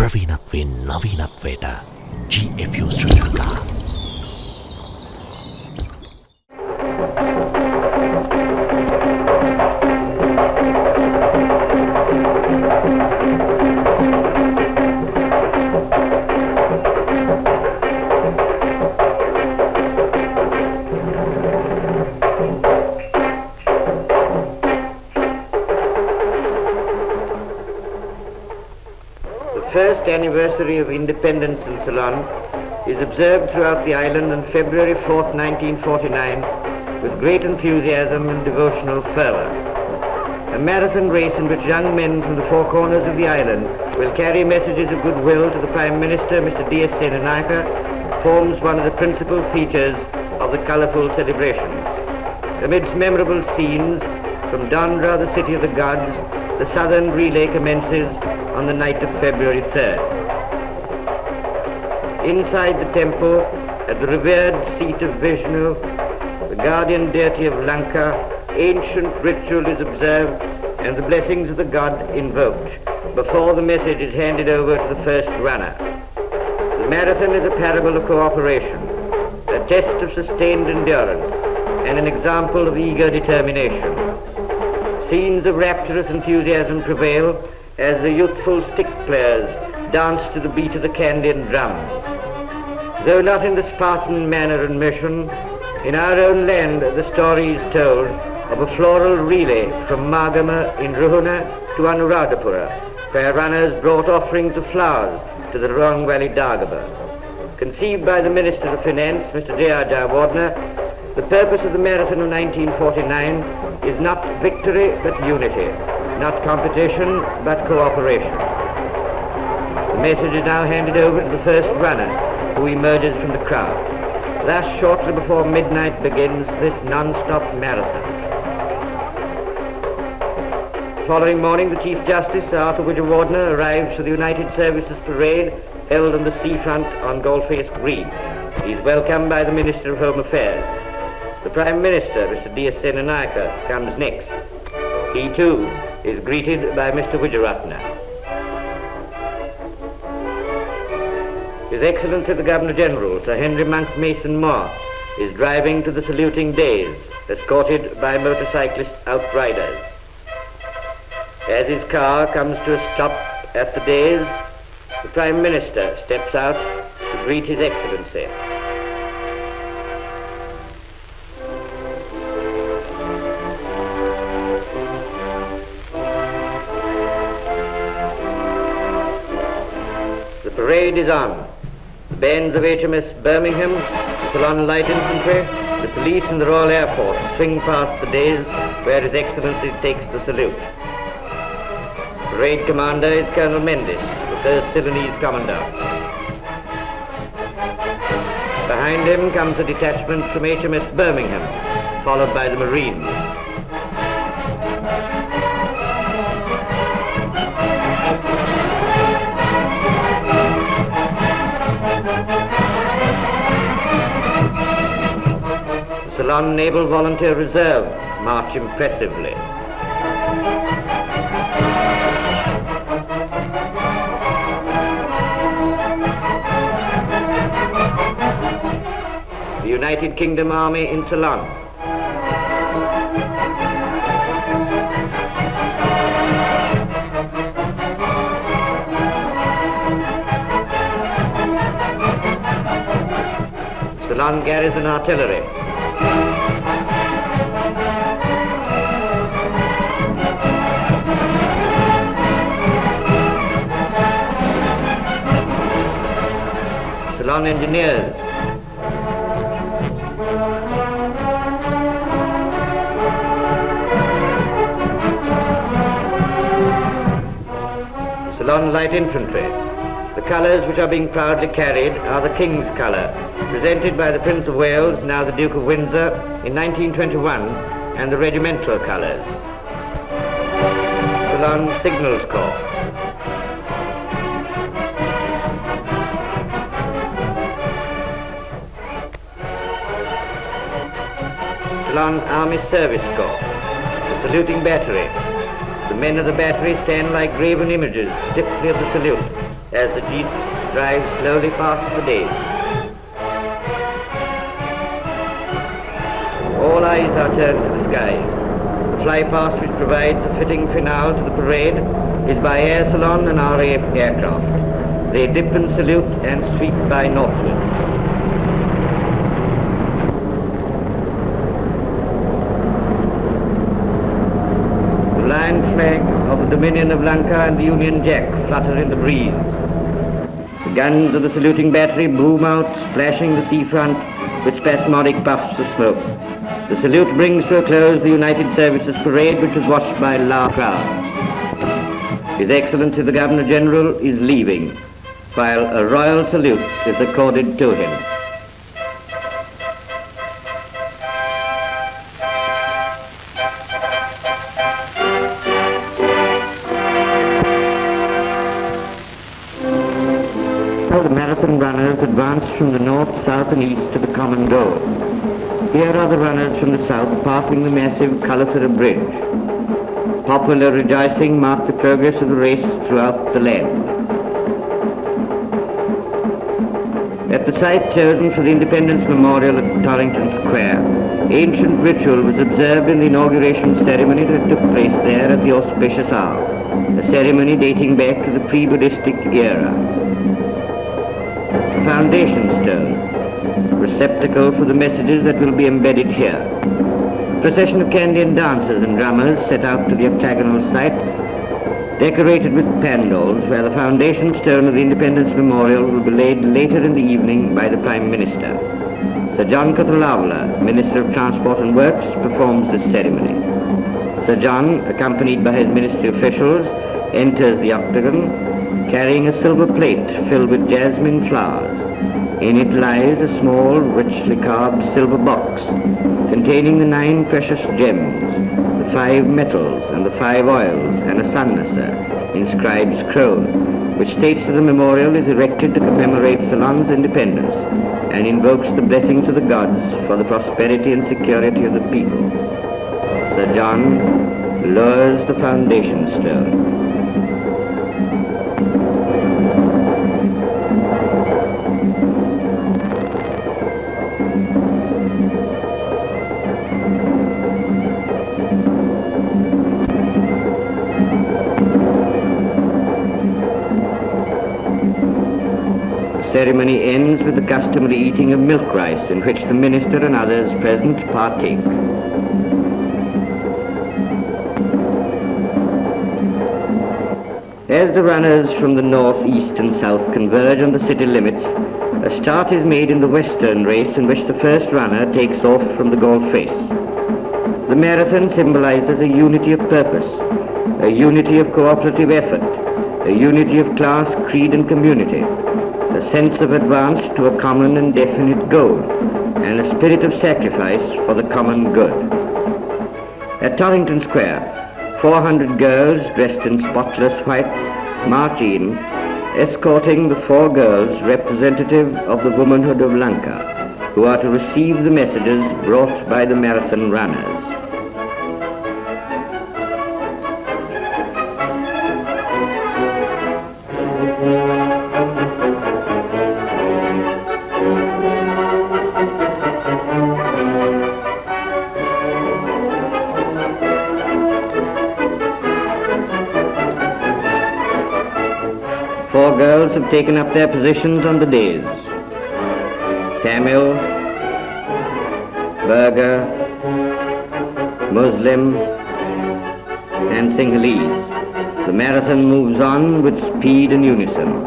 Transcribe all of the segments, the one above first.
ಪ್ರವೀಣತ್ವೇ ನವೀನತ್ವೇಟ GFU Sri Lanka. The first anniversary of independence in Ceylon is observed throughout the island on February 4th, 1949, with great enthusiasm and devotional fervor. A marathon race in which young men from the four corners of the island will carry messages of goodwill to the Prime Minister, Mr. D.S. Senanayake, forms one of the principal features of the colourful celebration. Amidst memorable scenes, from Dandra, the city of the gods, the southern relay commences on the night of February 3rd. Inside the temple, at the revered seat of Vishnu, the guardian deity of Lanka, ancient ritual is observed and the blessings of the god invoked before the message is handed over to the first runner. The marathon is a parable of cooperation, a test of sustained endurance, and an example of eager determination. Scenes of rapturous enthusiasm prevail as the youthful stick players dance to the beat of the Kandyan drum. Though not in the Spartan manner and mission, in our own land the story is told of a floral relay from Magama in Ruhuna to Anuradhapura, where runners brought offerings of flowers to the Ruang Valley Dagaba. Conceived by the Minister of Finance, Mr. J.R. Jayawardena, the purpose of the marathon of 1949 is not victory but unity, not competition but cooperation. The message is now handed over to the first runner, who emerges from the crowd. Thus, shortly before midnight begins this non-stop marathon. The following morning, the Chief Justice, Sir Arthur Wijewardena, arrives for the United Services Parade held on the seafront on Goldface Green. He is welcomed by the Minister of Home Affairs. The Prime Minister, Mr. D.S. Senanayake, comes next. He too is greeted by Mr. Wijewardena. His Excellency the Governor-General, Sir Henry Monk Mason Moore, is driving to the saluting days, escorted by motorcyclist outriders. As his car comes to a stop at the days, the Prime Minister steps out to greet His Excellency. The parade is on. The bands of HMS Birmingham, the Ceylon Light Infantry, the police and the Royal Air Force swing past the days where His Excellency takes the salute. Parade commander is Colonel Mendes, the 1st Ceylonese Commandant. Behind him comes a detachment from HMS Birmingham, followed by the Marines. The Ceylon Naval Volunteer Reserve march impressively. The United Kingdom Army in Ceylon. Ceylon Garrison Artillery. Ceylon Engineers. Ceylon Light Infantry. The colours which are being proudly carried are the King's colour, presented by the Prince of Wales, now the Duke of Windsor, in 1921, and the regimental colours. Ceylon Signals Corps. Ceylon Army Service Corps. The Saluting Battery. The men of the battery stand like graven images, stiffly at the salute, as the jeeps drive slowly past the dais. All eyes are turned to the skies. The flypast which provides a fitting finale to the parade is by Air Ceylon and RAF aircraft. They dip and salute and sweep by northward. The Lion flag of the Dominion of Lanka and the Union Jack flutter in the breeze. The guns of the saluting battery boom out, splashing the seafront with spasmodic puffs of smoke. The salute brings to a close the United Services Parade, which was watched by large crowds. His Excellency the Governor-General is leaving, while a royal salute is accorded to him. The marathon runners advance from the north, south and east to the common goal. Here are the runners from the south passing the massive Kalafira Bridge. Popular rejoicing marked the progress of the race throughout the land. At the site chosen for the Independence Memorial at Torrington Square, ancient ritual was observed in the inauguration ceremony that took place there at the auspicious hour, a ceremony dating back to the pre-Buddhistic era. The foundation stone, receptacle for the messages that will be embedded here. A procession of Candian dancers and drummers set out to the octagonal site, decorated with pandals, where the foundation stone of the Independence Memorial will be laid later in the evening by the Prime Minister. Sir John Kothalavla, Minister of Transport and Works, performs this ceremony. Sir John, accompanied by his ministry officials, enters the octagon, carrying a silver plate filled with jasmine flowers. In it lies a small, richly carved silver box containing the 9 precious gems, the 5 metals and the 5 oils, and a Sannasa, inscribed scroll, which states that the memorial is erected to commemorate Ceylon's independence and invokes the blessings of the gods for the prosperity and security of the people. Sir John lowers the foundation stone. The ceremony ends with the customary eating of milk rice, in which the minister and others present partake. As the runners from the north, east and south converge on the city limits, a start is made in the western race in which the first runner takes off from the goal face. The marathon symbolizes a unity of purpose, a unity of cooperative effort, a unity of class, creed and community, a sense of advance to a common and definite goal, and a spirit of sacrifice for the common good. At Torrington Square, 400 girls dressed in spotless white march in, escorting the 4 girls representative of the womanhood of Lanka, who are to receive the messages brought by the marathon runners. Four girls have taken up their positions on the dais. Tamil, Burgher, Muslim, and Sinhalese. The marathon moves on with speed and unison.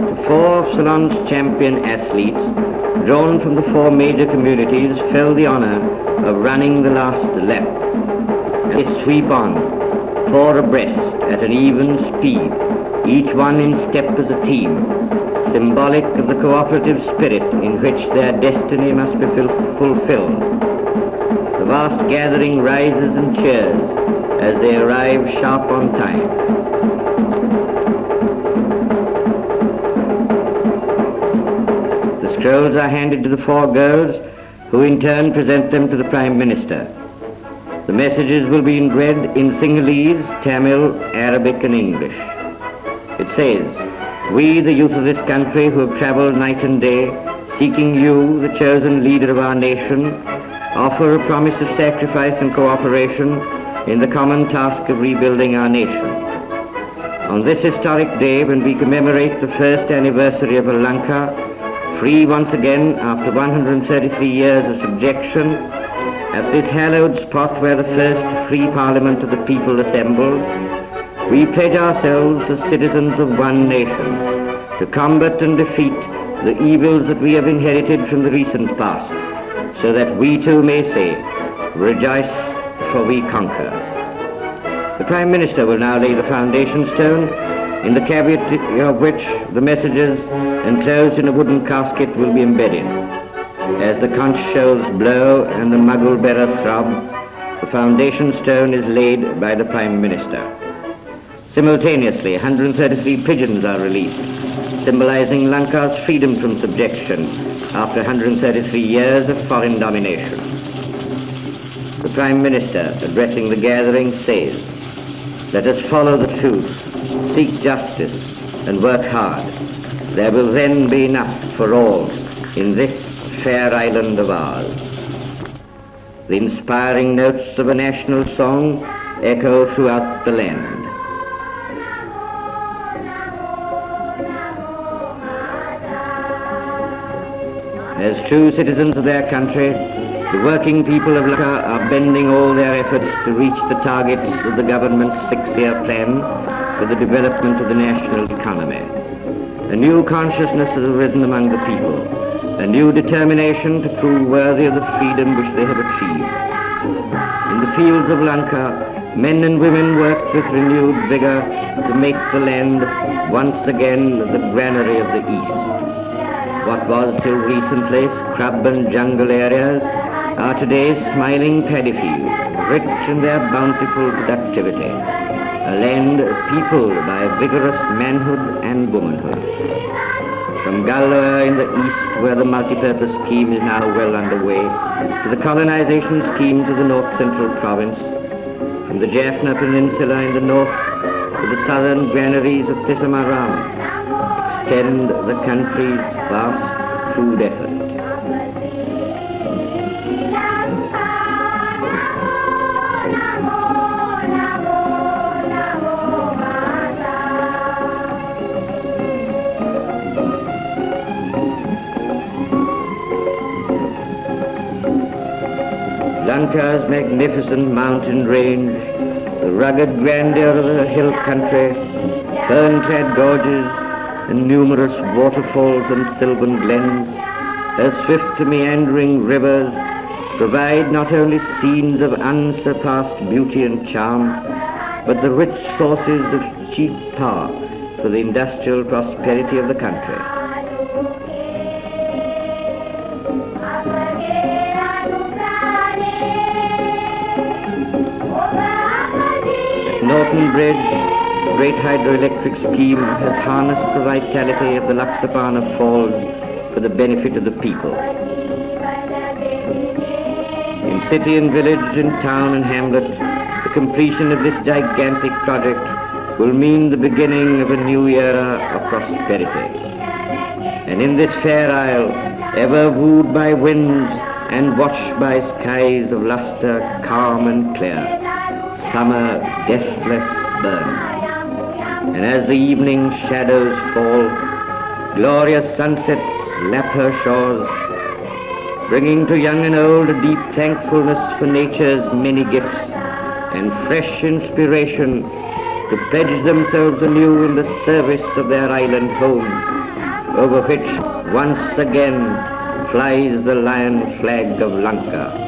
The 4 of Ceylon's champion athletes, drawn from the 4 major communities, fell the honor of running the last lap. They sweep on, 4 abreast at an even speed, each one in step as a team, symbolic of the cooperative spirit in which their destiny must be fulfilled. The vast gathering rises and cheers as they arrive sharp on time. The scrolls are handed to the 4 girls, who in turn present them to the Prime Minister. The messages will be read in Sinhalese, Tamil, Arabic and English. It says, "We, the youth of this country who have traveled night and day, seeking you, the chosen leader of our nation, offer a promise of sacrifice and cooperation in the common task of rebuilding our nation. On this historic day, when we commemorate the first anniversary of Lanka, free once again after 133 years of subjection, at this hallowed spot where the first free parliament of the people assembled, we pledge ourselves as citizens of one nation to combat and defeat the evils that we have inherited from the recent past, so that we too may say, 'Rejoice, for we conquer.'" The Prime Minister will now lay the foundation stone, in the cavity of which the messages enclosed in a wooden casket will be embedded. As the conch shells blow and the muggle bearer throb, the foundation stone is laid by the Prime Minister. Simultaneously, 133 pigeons are released, symbolizing Lanka's freedom from subjection after 133 years of foreign domination. The Prime Minister, addressing the gathering, says, "Let us follow the truth, seek justice, and work hard. There will then be enough for all in this fair island of ours." The inspiring notes of a national song echo throughout the land. As true citizens of their country, the working people of Lanka are bending all their efforts to reach the targets of the government's 6-year plan for the development of the national economy. A new consciousness has arisen among the people, a new determination to prove worthy of the freedom which they have achieved. In the fields of Lanka, men and women worked with renewed vigor to make the land once again the granary of the East. What was till recently scrub and jungle areas are today smiling paddy fields, rich in their bountiful productivity, a land peopled by vigorous manhood and womanhood. From Galloa in the east, where the multipurpose scheme is now well underway, to the colonization schemes of the north-central province, from the Jaffna Peninsula in the north to the southern granaries of Tisamaram, extend the country's vast food effort. Lanka's magnificent mountain range, the rugged grandeur of the hill country, fern-clad gorges, and numerous waterfalls and sylvan glens, her swift meandering rivers, provide not only scenes of unsurpassed beauty and charm, but the rich sources of cheap power for the industrial prosperity of the country. Norton Bridge, the great hydroelectric scheme, has harnessed the vitality of the Laksapana Falls for the benefit of the people. In city and village, in town and hamlet, the completion of this gigantic project will mean the beginning of a new era of prosperity. And in this fair isle, ever wooed by winds and watched by skies of luster, calm and clear, summer deathless burns. And as the evening shadows fall, glorious sunsets lap her shores, bringing to young and old a deep thankfulness for nature's many gifts and fresh inspiration to pledge themselves anew in the service of their island home, over which once again flies the lion flag of Lanka.